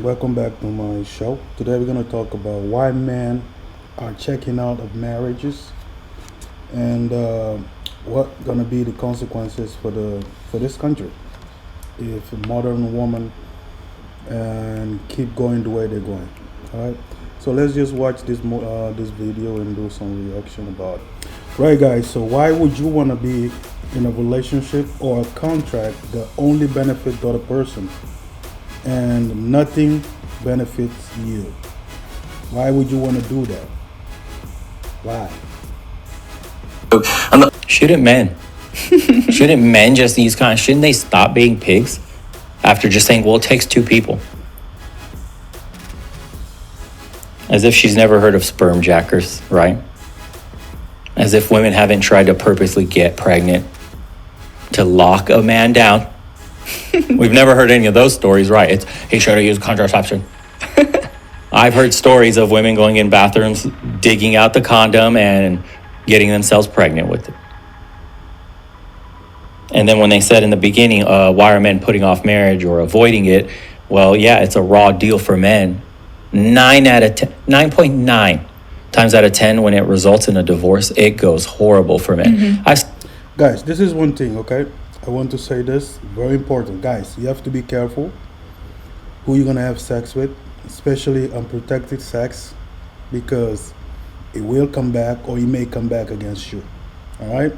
welcome back to my show. Today we're going to talk about why men are checking out of marriages and what going to be the consequences for this country if a modern woman and keep going the way they're going. All right. So let's just watch this video and do some reaction about it. Right, guys. So why would you want to be in a relationship or a contract that only benefits the other person and nothing benefits you? Why would you want to do that? Why? Shouldn't men? Shouldn't men just use shouldn't they stop being pigs after just saying, well, it takes two people? As if she's never heard of sperm jackers, right? As if women haven't tried to purposely get pregnant to lock a man down. We've never heard any of those stories, right? It's he should have used contraception. I've heard stories of women going in bathrooms, digging out the condom and getting themselves pregnant with it. And then when they said in the beginning, why are men putting off marriage or avoiding it? Well, yeah, it's a raw deal for men. 9.9 times out of 10, when it results in a divorce, it goes horrible for men. Guys, this is one thing, okay? I want to say this, very important. Guys, you have to be careful who you're going to have sex with, especially unprotected sex, because it will come back or it may come back against you. All right?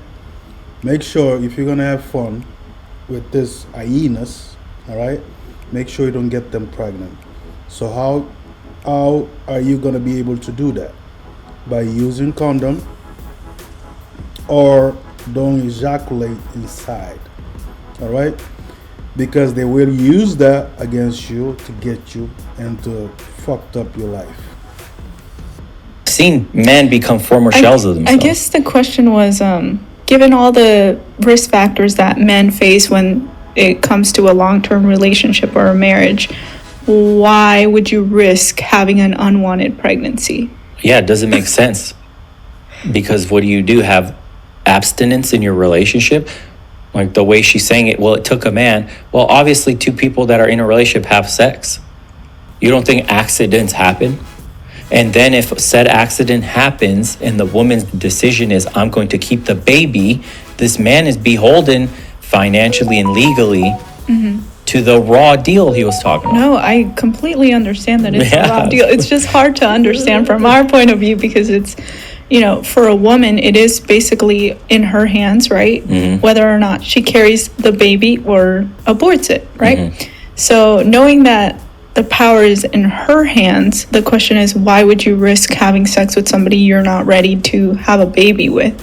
Make sure if you're going to have fun with this hyenas, all right, make sure you don't get them pregnant. So how are you going to be able to do that? By using condom or don't ejaculate inside. All right? Because they will use that against you to get you and to fucked up your life. Seen men become former shells of themselves. I guess the question was, given all the risk factors that men face when it comes to a long-term relationship or a marriage, why would you risk having an unwanted pregnancy? Yeah, it doesn't make sense. Because what do? Have abstinence in your relationship? Like the way she's saying it, well, it took a man. Well, obviously two people that are in a relationship have sex. You don't think accidents happen? And then if said accident happens and the woman's decision is, I'm going to keep the baby, this man is beholden financially and legally to the raw deal he was talking about. No, I completely understand that it's a raw deal. It's just hard to understand from our point of view because it's, for a woman, it is basically in her hands, right? Whether or not she carries the baby or aborts it, right? So knowing that the power is in her hands, the question is, why would you risk having sex with somebody you're not ready to have a baby with,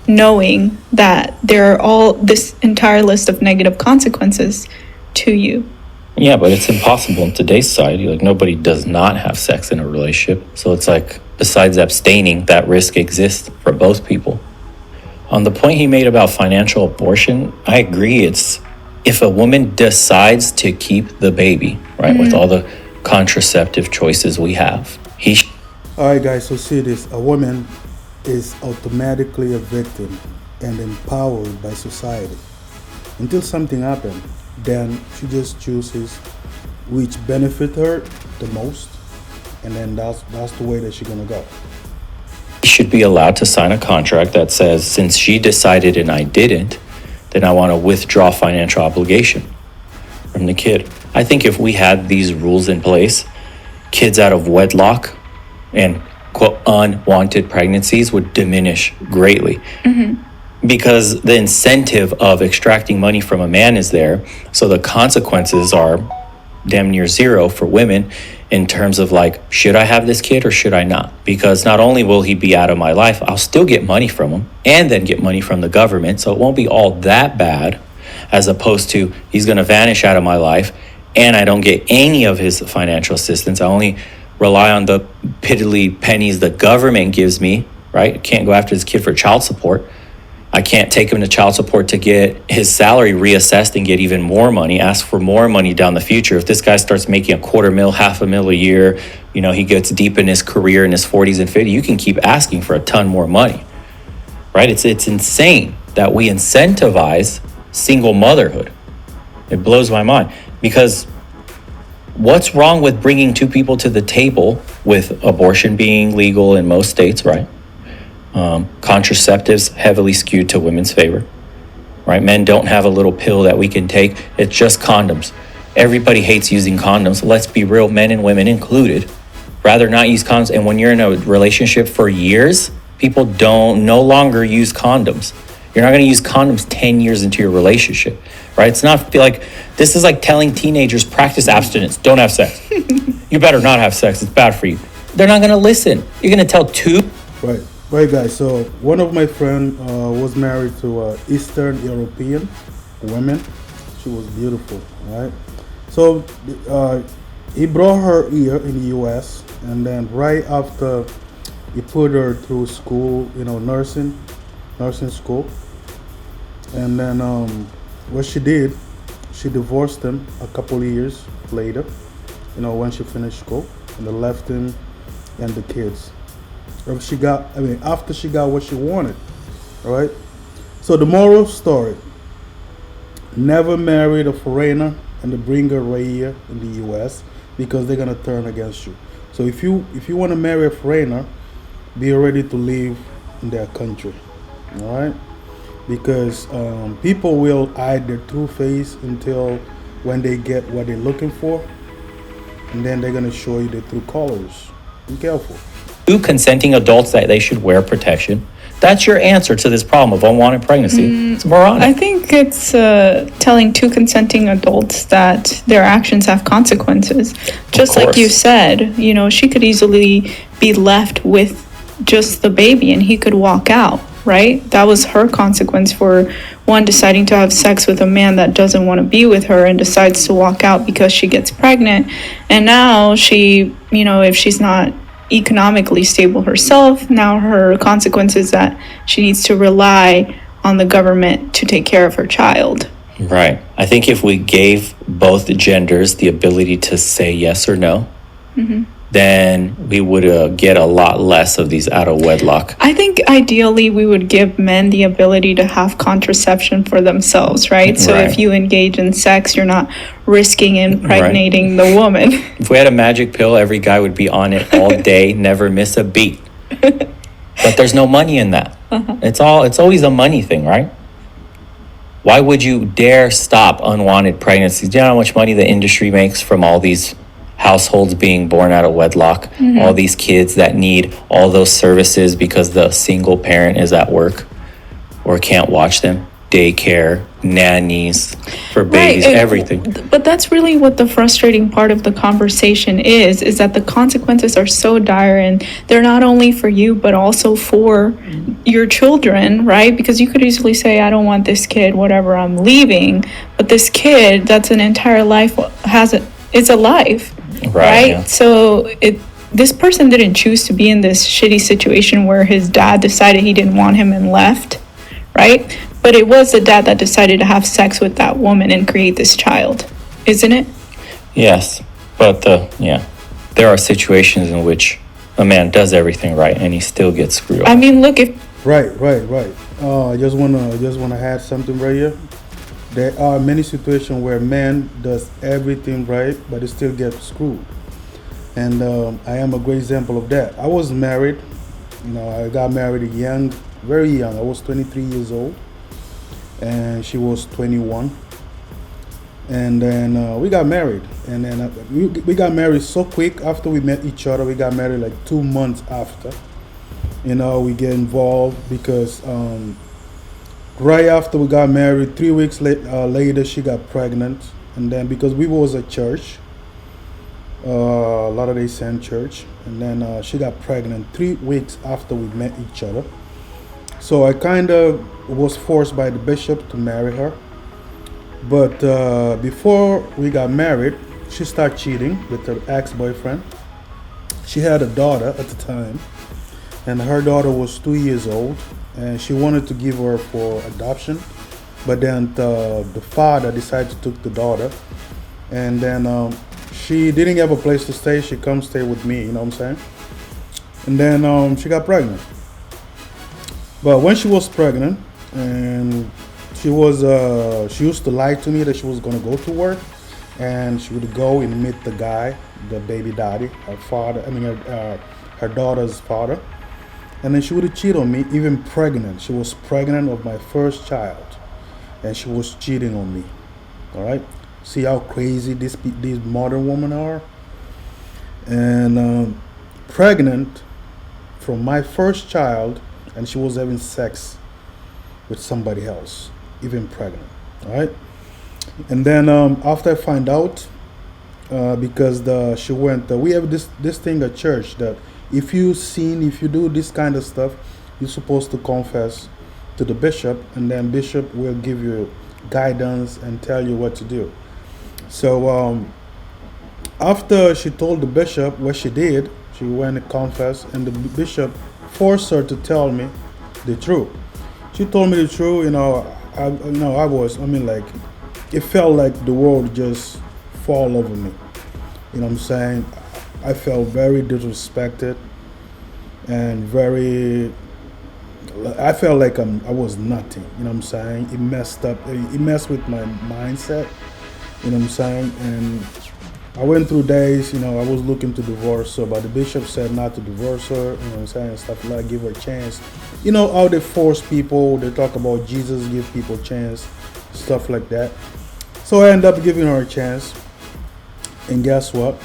knowing that there are all this entire list of negative consequences to you? Yeah, but it's impossible in today's society. Like, nobody does not have sex in a relationship. So it's like, besides abstaining, that risk exists for both people. On the point he made about financial abortion, I agree. It's if a woman decides to keep the baby, right, with all the contraceptive choices we have, All right, guys, so see this. A woman is automatically a victim and empowered by society. Until something happens, then she just chooses which benefit her the most, and then that's the way that she's gonna go. She should be allowed to sign a contract that says, since she decided and I didn't, then I want to withdraw financial obligation from the kid. I think if we had these rules in place, kids out of wedlock and quote unwanted pregnancies would diminish greatly. Because the incentive of extracting money from a man is there, so the consequences are damn near zero for women in terms of like, should I have this kid or should I not? Because not only will he be out of my life, I'll still get money from him and then get money from the government, so it won't be all that bad, as opposed to he's going to vanish out of my life and I don't get any of his financial assistance. I only rely on the piddly pennies the government gives me, right? I can't go after this kid for child support. I can't take him to child support to get his salary reassessed and get even more money, ask for more money down the future. If this guy starts making $250,000, $500,000 a year, he gets deep in his career in his 40s and 50s, you can keep asking for a ton more money, right? It's insane that we incentivize single motherhood. It blows my mind because What's wrong with bringing two people to the table with abortion being legal in most states, right? Contraceptives heavily skewed to women's favor, right? Men don't have a little pill that we can take. It's just condoms. Everybody hates using condoms. Let's be real, men and women included. Rather not use condoms. And when you're in a relationship for years, people don't no longer use condoms. You're not going to use condoms 10 years into your relationship, right? It's not like this is like telling teenagers practice abstinence. Don't have sex. You better not have sex. It's bad for you. They're not going to listen. You're going to tell two. Right, right, guys. So one of my friend was married to Eastern European women. She was beautiful, right? So he brought her here in the U.S. and then right after he put her through school, nursing school, and then what she did, she divorced him a couple of years later, when she finished school, and then left him and the kids. After she got what she wanted, all right? So the moral story: never marry a foreigner and to bring her right here in the U.S. because they're gonna turn against you. So if you want to marry a foreigner, be ready to live in their country, all right? Because people will hide their true face until when they get what they're looking for, and then they're gonna show you their true colors. Be careful. Two consenting adults that they should wear protection. That's your answer to this problem of unwanted pregnancy. It's moronic. I think it's telling two consenting adults that their actions have consequences. Just like you said, she could easily be left with just the baby and he could walk out, right? That was her consequence for one deciding to have sex with a man that doesn't want to be with her and decides to walk out because she gets pregnant. And now she, if she's not economically stable herself, now her consequence is that she needs to rely on the government to take care of her child. Right. I think if we gave both genders the ability to say yes or no, then we would get a lot less of these out of wedlock. I think ideally we would give men the ability to have contraception for themselves, right? So if you engage in sex, you're not risking impregnating the woman. If we had a magic pill, every guy would be on it all day, never miss a beat. But there's no money in that. It's always a money thing, right? Why would you dare stop unwanted pregnancies? Do you know how much money the industry makes from all these households being born out of wedlock, all these kids that need all those services because the single parent is at work or can't watch them, daycare, nannies for babies, everything. But that's really what the frustrating part of the conversation is that the consequences are so dire, and they're not only for you but also for your children, right? Because you could easily say, I don't want this kid, whatever, I'm leaving. But this kid, that's an entire life, it's a life. Right? Yeah. So this person didn't choose to be in this shitty situation where his dad decided he didn't want him and left, right? But it was the dad that decided to have sex with that woman and create this child, isn't it? Yes, but there are situations in which a man does everything right and he still gets screwed up. I mean, look, if Right. I just wanna add something right here. There are many situations where man does everything right, but he still gets screwed. And I am a great example of that. I was married. I got married young, very young. I was 23 years old, and she was 21. And then we got married. And then we got married so quick after we met each other. We got married like 2 months after. We get involved because right after we got married, 3 weeks later, she got pregnant. And then because we was at church, Latter-day Saint church, and then she got pregnant 3 weeks after we met each other. So I kind of was forced by the bishop to marry her. But before we got married, she started cheating with her ex-boyfriend. She had a daughter at the time, and her daughter was 2 years old. And she wanted to give her for adoption, but then the father decided to take the daughter, and then she didn't have a place to stay. She come stay with me, you know what I'm saying? And then she got pregnant. But when she was pregnant, and she used to lie to me that she was gonna go to work, and she would go and meet the guy, the baby daddy, her father. I mean, her daughter's father, and then she would cheat on me, even pregnant. She was pregnant of my first child, and she was cheating on me. All right, see how crazy these modern women are, and pregnant from my first child, and she was having sex with somebody else, even pregnant. All right, and then after I find out, because she went. We have this thing at church that if you do this kind of stuff, you're supposed to confess to the bishop, and then bishop will give you guidance and tell you what to do. So after she told the bishop what she did, she went and confessed, and the bishop forced her to tell me the truth. She told me the truth. I was. I mean, like, it felt like the world just fall over me. You know what I'm saying? I felt very disrespected and very. I felt like I was nothing. You know what I'm saying? It messed up. It messed with my mindset. You know what I'm saying? And I went through days. I was looking to divorce her, but the bishop said not to divorce her. You know what I'm saying? Stuff like that, give her a chance. You know how they force people. They talk about Jesus give people a chance, stuff like that. So I ended up giving her a chance, and guess what?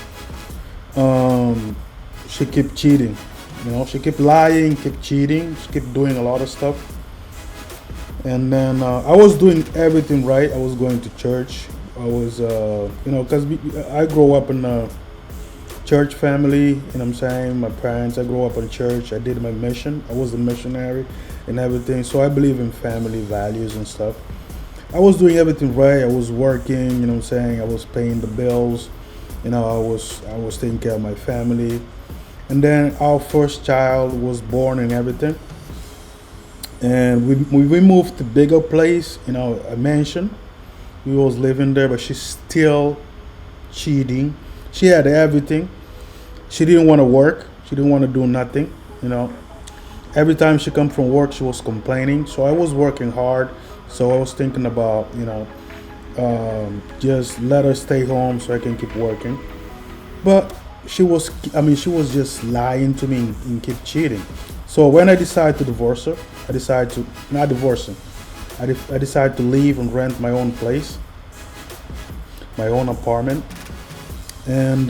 She kept cheating. She kept lying, kept cheating, she kept doing a lot of stuff. And then I was doing everything right. I was going to church. I was, because I grew up in a church family. You know what I'm saying? My parents, I grew up in church. I did my mission. I was a missionary and everything. So I believe in family values and stuff. I was doing everything right. I was working. You know what I'm saying? I was paying the bills. I was taking care of my family. And then our first child was born and everything. And we moved to bigger place, a mansion. We was living there, but she's still cheating. She had everything. She didn't want to work. She didn't want to do nothing. Every time she come from work, she was complaining. So I was working hard. So I was thinking about, just let her stay home so I can keep working. But she was just lying to me and keep cheating. So when I decided to divorce her, I decided to not divorce her. I decided to leave and rent my own place, my own apartment. And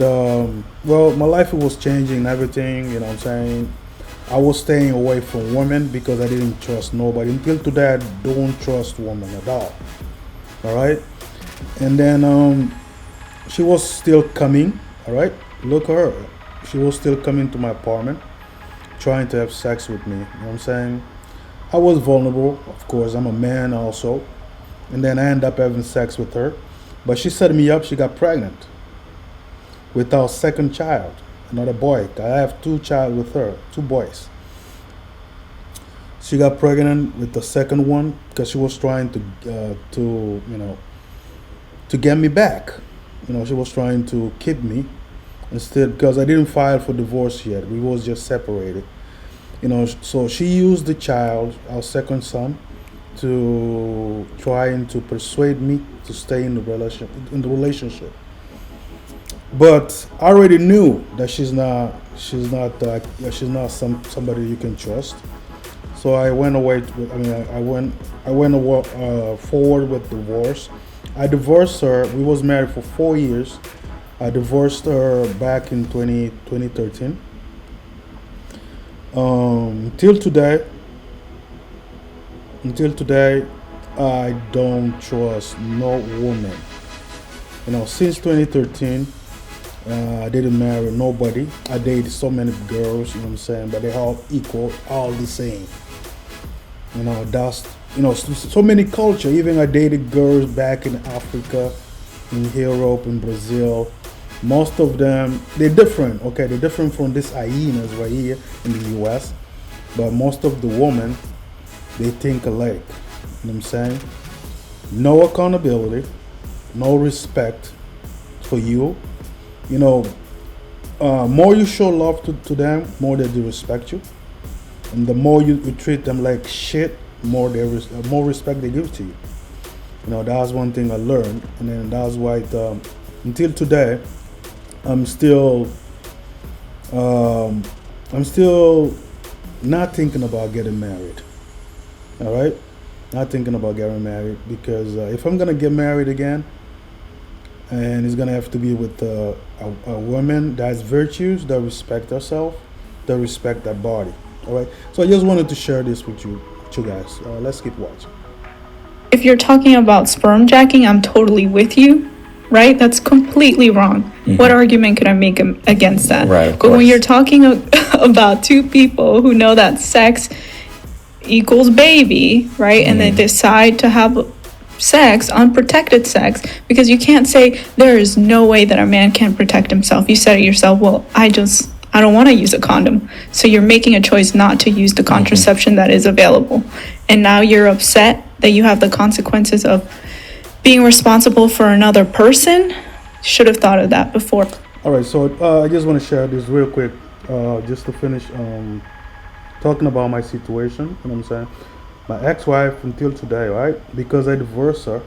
my life was changing and everything. You know what I'm saying? I was staying away from women because I didn't trust nobody. Until today, I don't trust women at all. All right. And then she was still coming. All right. Look at her. She was still coming to my apartment, trying to have sex with me. You know what I'm saying? I was vulnerable, of course. I'm a man also. And then I ended up having sex with her. But she set me up. She got pregnant with our second child, another boy. I have two child with her, two boys. She got pregnant with the second one because she was trying to get me back. She was trying to keep me. Instead, because I didn't file for divorce yet, we was just separated. So she used the child, our second son, to trying to persuade me to stay in the relationship. But I already knew that she's not somebody you can trust. So I went away. I went forward with divorce. I divorced her. We was married for 4 years. I divorced her back in 2013. Until today, I don't trust no woman. Since 2013, I didn't marry nobody. I dated so many girls, you know what I'm saying, but they all equal, all the same. That's so many culture. Even I dated girls back in Africa, in Europe, in Brazil. Most of them, they're different. Okay, they're different from these hyenas right here in the U.S. But most of the women, they think alike. You know what I'm saying? No accountability, no respect for you. More you show love to them, more they respect you. And the more you treat them like shit, more respect they give to you. That's one thing I learned, and then that's why until today, I'm still um, I'm still not thinking about getting married. All right, not thinking about getting married because if I'm gonna get married again, and it's gonna have to be with a woman that has virtues, that respect herself, that respect that body. All right. So I just wanted to share this with you guys. Let's keep watching. If you're talking about sperm jacking, I'm totally with you, right? That's completely wrong. What argument could I make against that? Right, of But when course. you're talking about two people who know that sex equals baby, right? And they decide to have sex, unprotected sex, because you can't say there is no way that a man can protect himself. You said it yourself, well, I don't want to use a condom. So you're making a choice not to use the contraception that is available. And now you're upset that you have the consequences of being responsible for another person. Should have thought of that before. All right. So I just want to share this real quick, just to finish talking about my situation. You know what I'm saying? My ex-wife until today, right? Because I divorced her.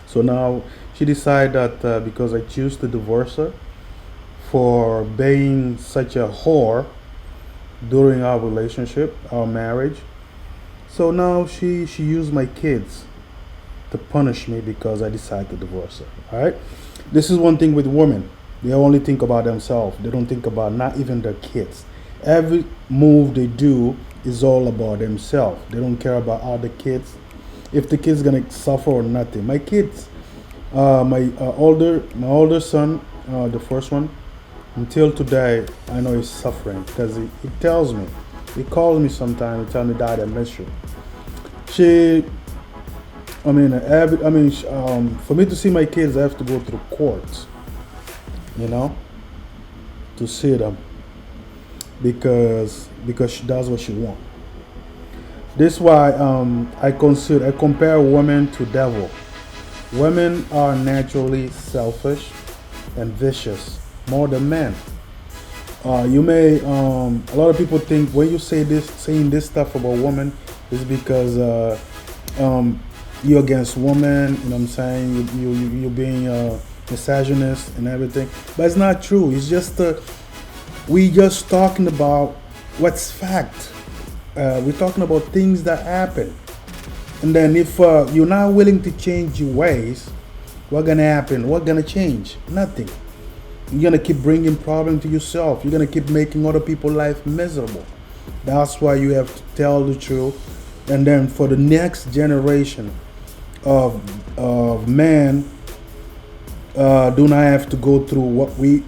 So now she decided that because I choose to divorce her for being such a whore during our relationship, our marriage. So now she used my kids to punish me because I decided to divorce her. All right. This is one thing with women. They only think about themselves. They don't think about not even their kids. Every move they do is all about themselves. They don't care about other kids. If the kid's gonna suffer or nothing. My kids, my older son, the first one, until today, I know he's suffering because he tells me, he calls me sometimes and tell me, Dad, I miss you. She, for me to see my kids, I have to go through courts, you know, to see them because she does what she wants. This is why I compare women to devil. Women are naturally selfish and vicious more than men. A lot of people think when you saying this stuff about women is because you're against women. You know what I'm saying? You're being misogynist and everything, but it's not true. It's just we just talking about what's fact. We're talking about things that happen, and then if you're not willing to change your ways, what's gonna happen? What's gonna change? Nothing. You're gonna keep bringing problem to yourself. You're gonna keep making other people's life miserable. That's why you have to tell the truth, and then for the next generation of men, do not have to go through what we're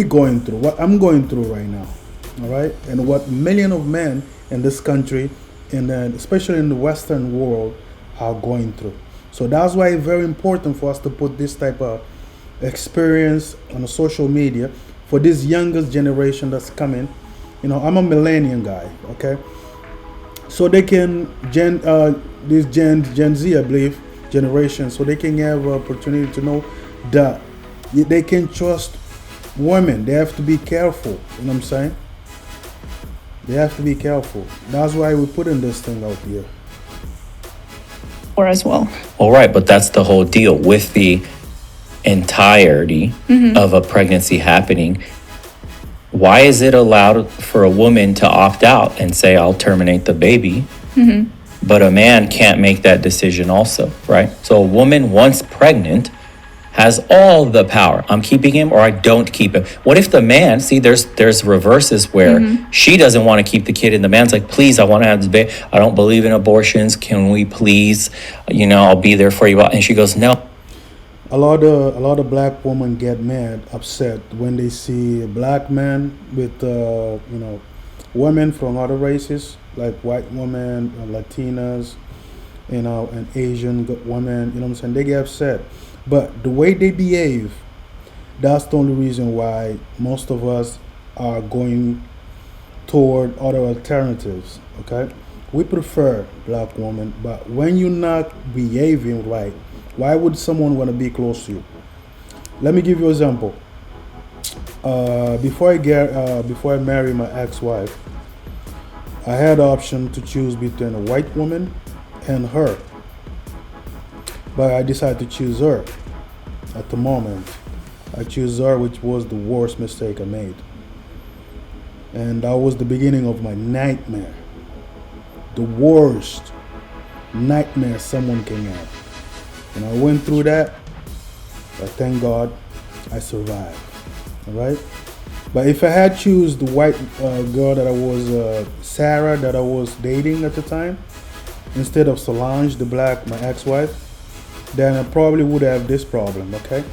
going through, what I'm going through right now, all right, and what millions of men in this country, and then especially in the Western world, are going through. So that's why it's very important for us to put this type of experience on the social media for this youngest generation that's coming. You know, I'm a millennium guy, okay? So they can this Gen Z, I believe, generation, so they can have an opportunity to know that they can trust women. They have to be careful. You know what I'm saying? They have to be careful. That's why we're putting this thing out here. Or as well. All right, but that's the whole deal with the entirety of a pregnancy happening. Why is it allowed for a woman to opt out and say, I'll terminate the baby, but a man can't make that decision also, right? So a woman once pregnant has all the power. I'm keeping him or I don't keep him. What if the man, see, there's reverses where she doesn't want to keep the kid and the man's like, please, I want to have this baby. I don't believe in abortions. Can we please, I'll be there for you. And she goes, no. A lot of black women get mad, upset when they see a black man with women from other races like white women, Latinas, and Asian women. You know what I'm saying? They get upset, but the way they behave, that's the only reason why most of us are going toward other alternatives. Okay, we prefer black women, but when you're not behaving right, why would someone want to be close to you? Let me give you an example. Before I married my ex-wife, I had the option to choose between a white woman and her, but I decided to choose her. at the moment, I choose her, which was the worst mistake I made. And that was the beginning of my nightmare. The worst nightmare someone can have. And I went through that, but thank God I survived. All right? But if I had choose the white girl that I was, Sarah, that I was dating at the time, instead of Solange, the black, my ex-wife, then I probably would have this problem, okay?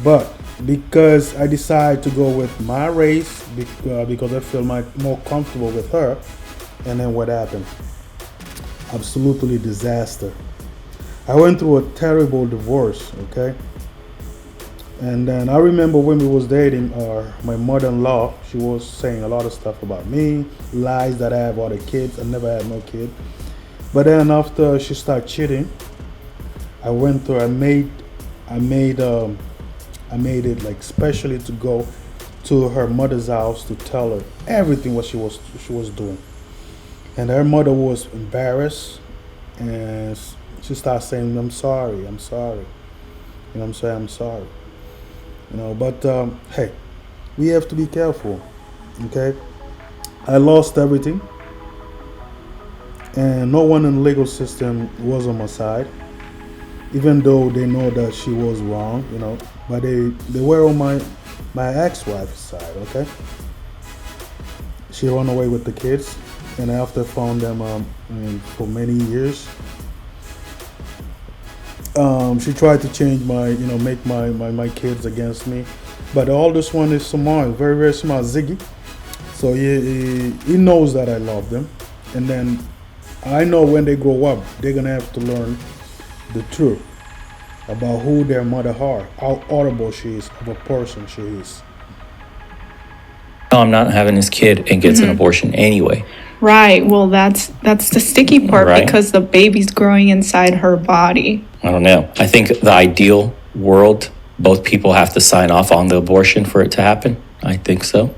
But because I decided to go with my race, because I feel more comfortable with her, and then what happened? Absolutely disaster. I went through a terrible divorce, okay? And then I remember when we was dating, my mother-in-law, she was saying a lot of stuff about me, lies that I have other kids. I never had no kid. But then after she started cheating, I went through. I made it like specially to go to her mother's house to tell her everything what she was doing. And her mother was embarrassed, and she started saying, "I'm sorry, I'm sorry," and I'm saying, "I'm sorry." But hey, we have to be careful. Okay, I lost everything, and no one in the legal system was on my side, even though they know that she was wrong. But they were on my ex-wife's side. Okay, she ran away with the kids, and after found them for many years. She tried to change make my kids against me. But the oldest one is smart, very, very smart, Ziggy. So he knows that I love them. And then I know when they grow up, they're going to have to learn the truth about who their mother are, how horrible she is, of a person she is. No, I'm not having this kid and gets an abortion anyway. Right. Well, that's the sticky part, Right. because the baby's growing inside her body. I don't know. I think the ideal world, both people have to sign off on the abortion for it to happen. I think so.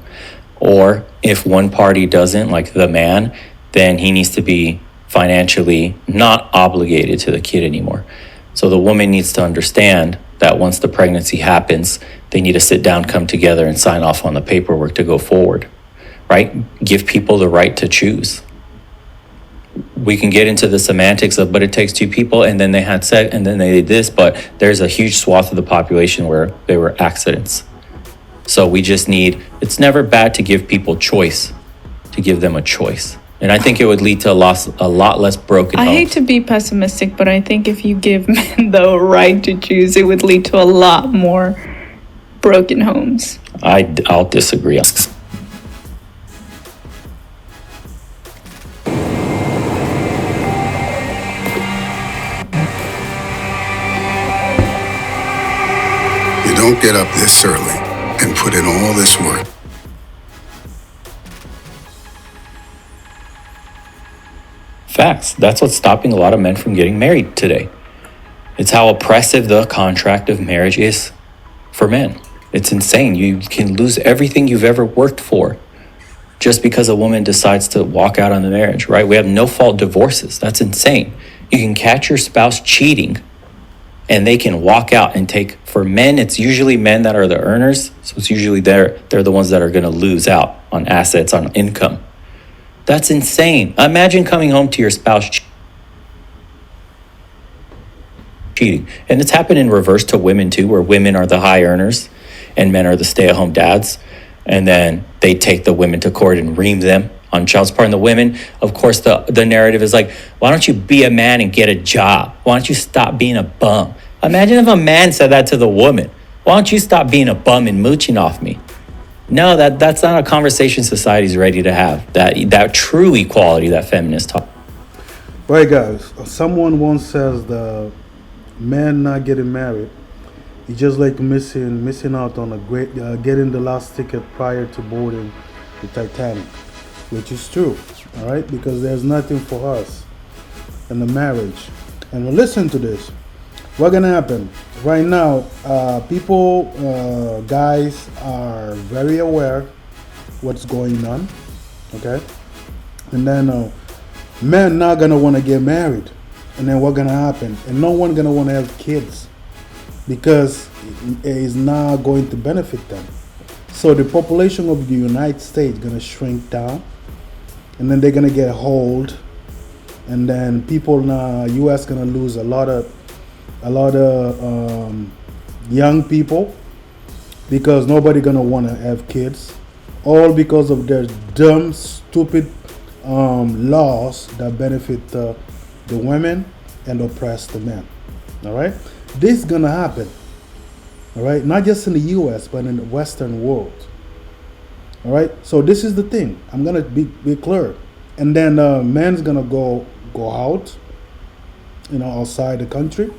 Or if one party doesn't, like the man, then he needs to be financially not obligated to the kid anymore. So the woman needs to understand that once the pregnancy happens, they need to sit down, come together, and sign off on the paperwork to go forward, right? Give people the right to choose. We can get into the semantics of, but it takes two people, and then they had sex, and then they did this, but there's a huge swath of the population where they were accidents. So we just need, it's never bad to give people choice, to give them a choice. And I think it would lead to a lot less broken I homes. hate to be pessimistic, but I think if you give men the right to choose, it would lead to a lot more broken homes. I'll disagree. You don't get up this early and put in all this work. Facts. That's what's stopping a lot of men from getting married today. It's how oppressive the contract of marriage is for men. It's insane. You can lose everything you've ever worked for just because a woman decides to walk out on the marriage, right? We have no fault divorces. That's insane. You can catch your spouse cheating and they can walk out and take, for men, it's usually men that are the earners. So it's usually they're the ones that are going to lose out on assets, on income. That's insane. Imagine coming home to your spouse cheating. And it's happened in reverse to women too, where women are the high earners and men are the stay-at-home dads. And then they take the women to court and ream them on child support. And the women, of course, the narrative is like, why don't you be a man and get a job? Why don't you stop being a bum? Imagine if a man said that to the woman. Why don't you stop being a bum and mooching off me? No, that's not a conversation society's ready to have. That true equality that feminists talk. Right, guys. Someone once says the man not getting married, he just like missing out on a great getting the last ticket prior to boarding the Titanic, which is true. All right, because there's nothing for us in the marriage. And listen to this. What's gonna happen right now? People, guys, are very aware what's going on. Okay, and then men not gonna want to get married, and then what's gonna happen? And no one gonna want to have kids. because it is not going to benefit them. So the population of the United States gonna shrink down, and then they're gonna get hold, and then people in the U.S. gonna lose a lot of young people because nobody gonna wanna have kids, all because of their dumb, stupid laws that benefit the women and oppress the men. All right, this is gonna happen. All right, not just in the U.S. but in the Western world. All right, so this is the thing. I'm gonna be clear, and then men's gonna go out, outside the country,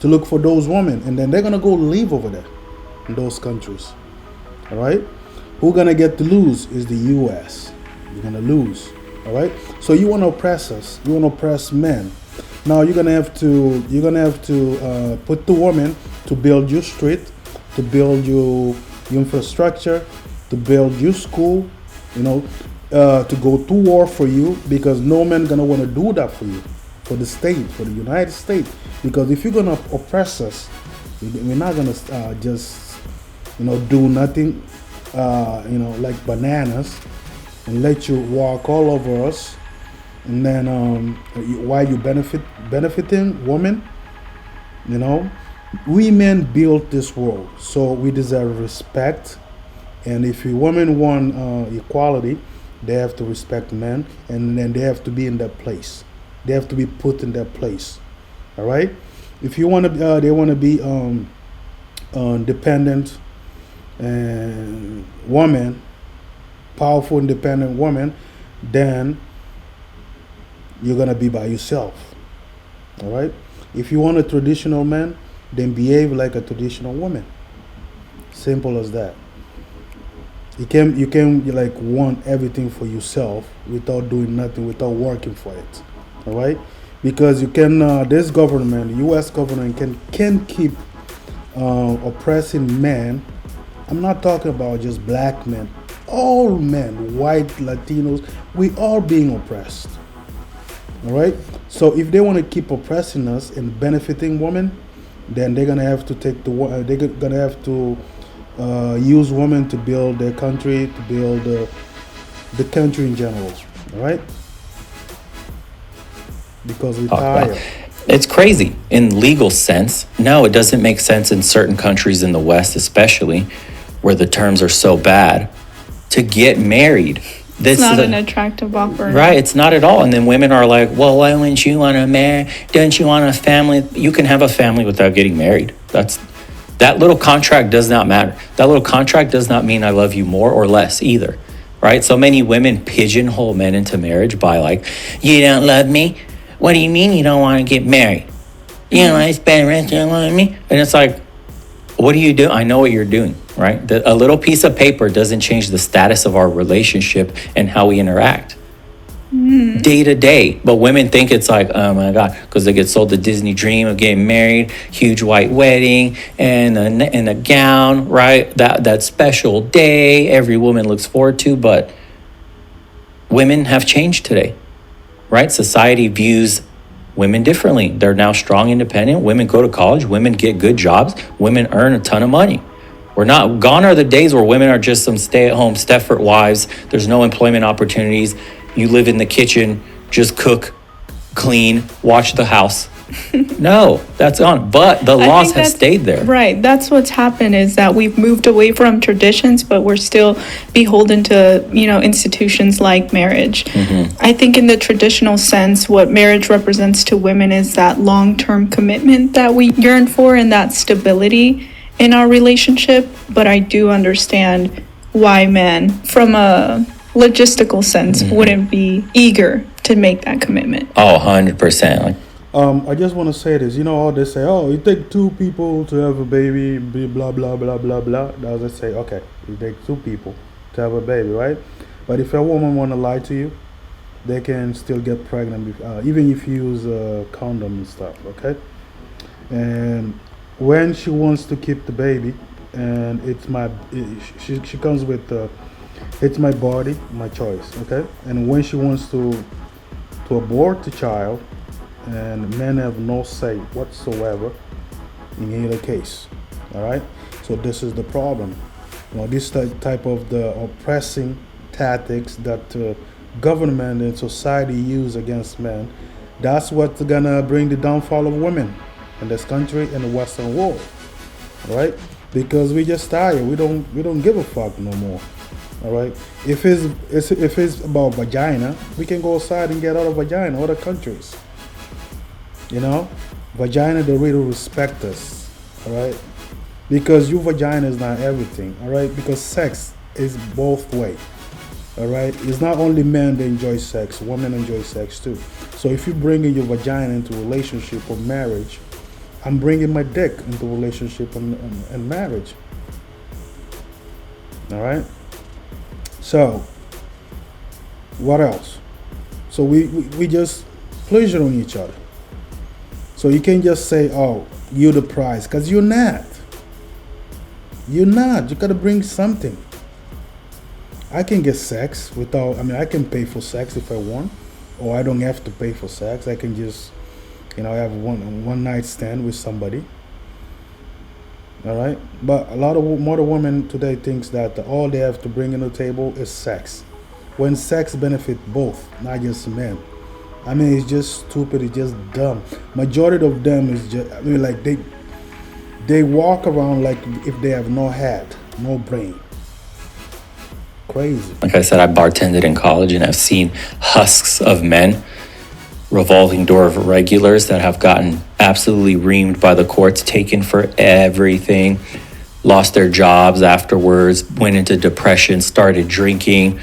to look for those women, and then they're gonna go live over there in those countries. All right, who gonna get to lose is the U.S. You're gonna lose. All right, so you wanna oppress us. You wanna oppress men. Now you're gonna have to put the woman to build your street, to build your infrastructure, to build your school, to go to war for you, because no man gonna want to do that for you, for the state, for the United States. Because if you're gonna oppress us, we're not gonna just do nothing, like bananas, and let you walk all over us, and then while you benefiting women, we men built this world, so we deserve respect. And if a women want equality, they have to respect men, and then they have to be in their place. They have to be put in their place. All right. If you want to, they want to be independent and woman, powerful, independent woman, then you're gonna be by yourself. All right. If you want a traditional man, then behave like a traditional woman. Simple as that. You can like want everything for yourself without doing nothing, without working for it. All right, because you can. This government, the U.S. government, can keep oppressing men. I'm not talking about just black men. All men, white, Latinos, we all being oppressed. All right. So if they want to keep oppressing us and benefiting women, then they're gonna have to they're gonna have to use women to build their country, to build the country in general. All right. Because we're tired. It's crazy in legal sense. No, it doesn't make sense in certain countries in the West, especially where the terms are so bad, to get married. It's not an attractive offer. Right, it's not at all. And then women are like, well, why wouldn't you want to marry? Don't you want a family? You can have a family without getting married. That little contract does not matter. That little contract does not mean I love you more or less either. Right? So many women pigeonhole men into marriage by like, you don't love me? What do you mean you don't want to get married? You know, I spend the rest of your life with me? And it's like, what do you do? I know what you're doing, right? A little piece of paper doesn't change the status of our relationship and how we interact day to day. But women think it's like, oh my God, because they get sold the Disney dream of getting married, huge white wedding, and a gown, right? That special day every woman looks forward to. But women have changed today, right? Society views women differently. They're now strong, independent. Women go to college. Women get good jobs. Women earn a ton of money. We're not gone are the days where women are just some stay-at-home Stepford wives. There's no employment opportunities. You live in the kitchen, just cook, clean, watch the house. No, that's gone. But the laws have stayed there. Right. That's what's happened, is that we've moved away from traditions, but we're still beholden to, institutions like marriage. I think in the traditional sense, what marriage represents to women is that long-term commitment that we yearn for and that stability in our relationship. But I do understand why men, from a logistical sense, wouldn't be eager to make that commitment. Oh, 100%. I just want to say this. How they say, oh, it takes two people to have a baby, blah, blah, blah, blah, blah. Now they say, okay, it takes two people to have a baby, right? But if a woman want to lie to you, they can still get pregnant, even if you use a condom and stuff, okay? And when she wants to keep the baby, and she comes with, it's my body, my choice, okay? And when she wants to abort the child, and men have no say whatsoever, in either case. All right. So this is the problem. This type of the oppressing tactics that government and society use against men. That's what's gonna bring the downfall of women in this country and the Western world. All right. Because we just tired. We don't give a fuck no more. All right. If it's about vagina, we can go outside and get other vagina, other countries. You know, vagina they really respect us. All right, because your vagina is not everything. All right, because sex is both way. All right, it's not only men that enjoy sex; women enjoy sex too. So if you bring in your vagina into a relationship or marriage, I'm bringing my dick into a relationship and marriage. All right. So, what else? So we just pleasure on each other. So you can't just say, "Oh, you're the prize," because you're not. You're not. You gotta bring something. I can get sex without. I mean, I can pay for sex if I want, or I don't have to pay for sex. I can just, have one night stand with somebody. All right, but a lot of modern women today thinks that all they have to bring in the table is sex, when sex benefit both, not just men. I mean, it's just stupid. It's just dumb. Majority of them is just. I mean, like they walk around like if they have no head, no brain. Crazy. Like I said, I bartended in college and I've seen husks of men, revolving door of regulars that have gotten absolutely reamed by the courts, taken for everything, lost their jobs afterwards, went into depression, started drinking,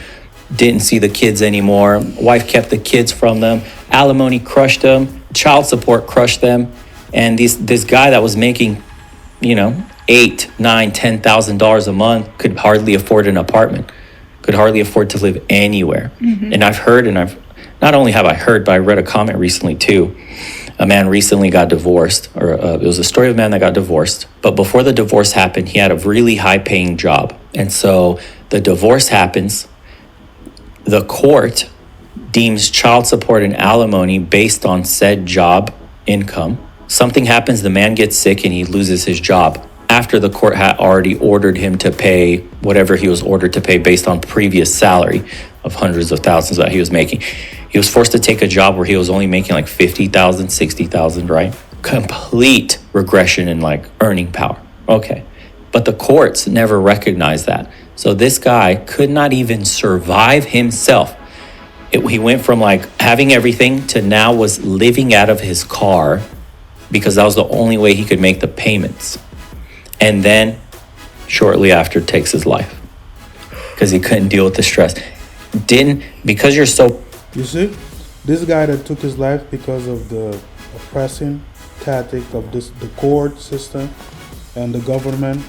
didn't see the kids anymore. Wife kept the kids from them. Alimony crushed them. Child support crushed them. And this guy that was making, $8, $9, $10,000 a month could hardly afford an apartment, could hardly afford to live anywhere. Mm-hmm. And I've not only have I heard, but I read a comment recently too. A man recently got divorced, or it was a story of a man that got divorced. But before the divorce happened, he had a really high-paying job. And so the divorce happens. The court deems child support and alimony based on said job income. Something happens, the man gets sick and he loses his job after the court had already ordered him to pay whatever he was ordered to pay based on previous salary of hundreds of thousands that he was making. He was forced to take a job where he was only making like 50,000, 60,000, right? Complete regression in like earning power. Okay. But the courts never recognized that. So this guy could not even survive himself. He went from like having everything to now was living out of his car because that was the only way he could make the payments. And then shortly after takes his life because he couldn't deal with the stress. Because you're so... You see, this guy that took his life because of the oppressing tactic of the court system and the government,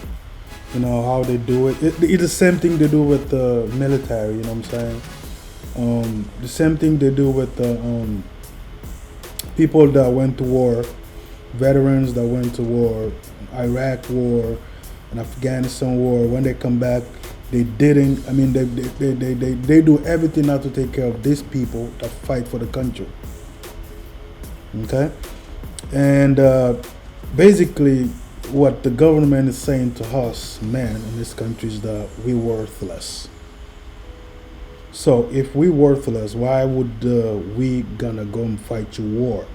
how they do it. It's the same thing they do with the military, you know what I'm saying? The same thing they do with the people that went to war, veterans that went to war, Iraq war, and Afghanistan war. When they come back, they didn't. I mean, they do everything now to take care of these people that fight for the country. Okay, and basically, what the government is saying to us, men in this country, is that we're worthless. So if we're worthless, why would we gonna go and fight your war,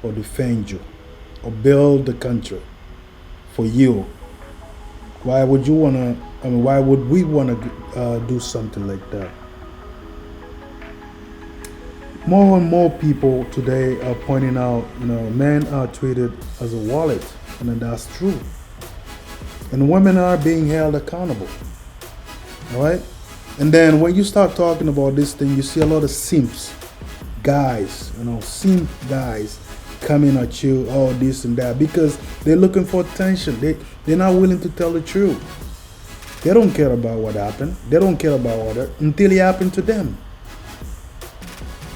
or defend you, or build the country for you? Why would you wanna? Why would we wanna do something like that? More and more people today are pointing out, men are treated as a wallet, and that's true. And women are being held accountable. All right. And then when you start talking about this thing, you see a lot of simps, guys, simp guys coming at you, all this and that, because they're looking for attention. They're not willing to tell the truth. They don't care about what happened. They don't care about what until it happened to them.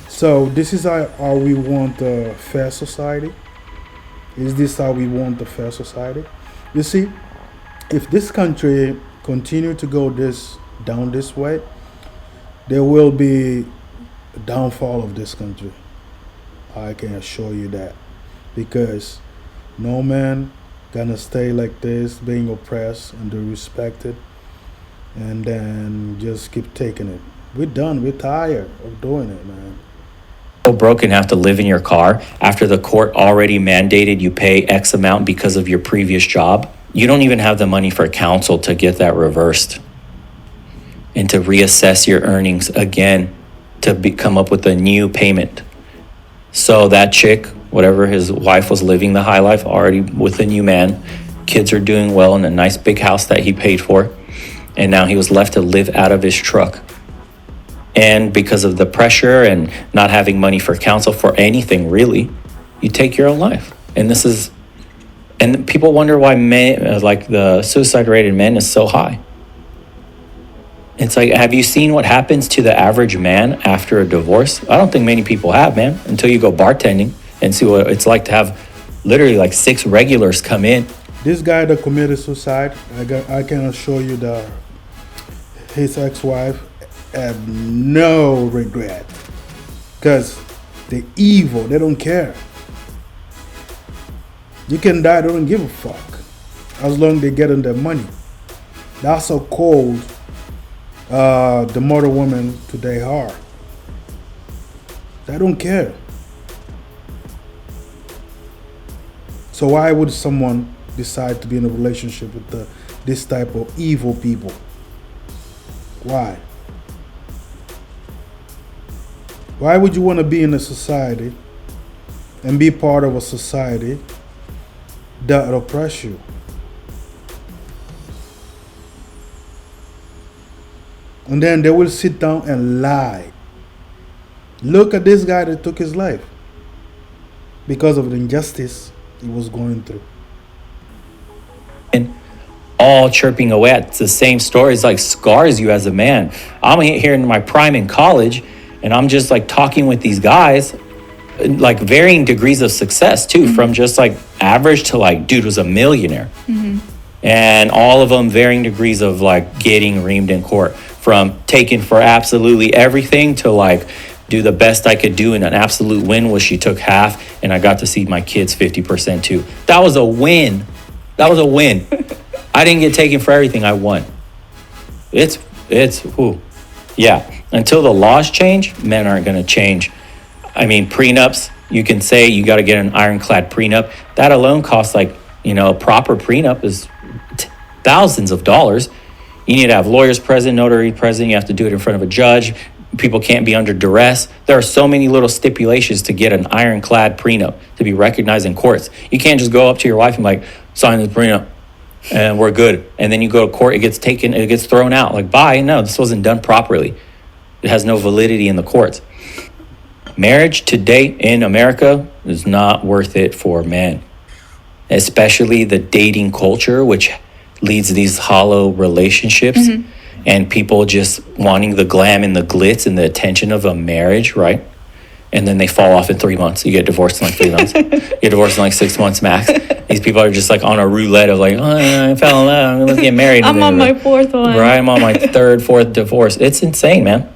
So this is how we want a fair society. Is this how we want a fair society? You see, if this country continue to go down this way, there will be a downfall of this country. I can assure you that, because no man gonna stay like this, being oppressed and disrespected, and then just keep taking it. We're done. We're tired of doing it, man. So broke and have to live in your car after the court already mandated you pay X amount because of your previous job. You don't even have the money for counsel to get that reversed and to reassess your earnings again to come up with a new payment. So that chick, whatever his wife was living the high life already with a new man, kids are doing well in a nice big house that he paid for, and now he was left to live out of his truck. And because of the pressure and not having money for counsel for anything really, you take your own life. And people wonder why men, like the suicide rate in men is so high. It's like, have you seen what happens to the average man after a divorce? I don't think many people have, man, until you go bartending and see what it's like to have literally like 6 regulars come in. This guy that committed suicide, I can assure you that his ex-wife had no regret, because they're evil. They don't care. You can die, they don't give a fuck, as long as they get in their money. That's how cold the murder women today are. They don't care. So why would someone decide to be in a relationship with this type of evil people? Why? Why would you want to be in a society and be part of a society that oppress you? And then they will sit down and lie. Look at this guy that took his life because of the injustice he was going through. And all chirping away at the same stories, like scars you as a man. I'm here in my prime in college, and I'm just like talking with these guys, like varying degrees of success too, from just like average to like dude was a millionaire. And all of them varying degrees of like getting reamed in court, from taken for absolutely everything to like do the best I could do, and an absolute win was she took half and I got to see my kids 50% too. That was a win. That was a win. I didn't get taken for everything, I won. Yeah, until the laws change, men aren't going to change. I mean, prenups, you can say you got to get an ironclad prenup. That alone costs like, a proper prenup is thousands of dollars. You need to have lawyers present, notary present. You have to do it in front of a judge. People can't be under duress. There are so many little stipulations to get an ironclad prenup to be recognized in courts. You can't just go up to your wife and like, sign the prenup and we're good. And then you go to court, it gets thrown out. Like, bye. No, this wasn't done properly. It has no validity in the courts. Marriage today in America is not worth it for men, especially the dating culture, which leads these hollow relationships and people just wanting the glam and the glitz and the attention of a marriage, right? And then they fall off in 3 months. You get divorced in like 3 months. You get divorced in like 6 months max. These people are just like on a roulette of like, oh, I fell in love, let's get married. I'm on my 4th one. Right, I'm on my 3rd, 4th divorce. It's insane, man.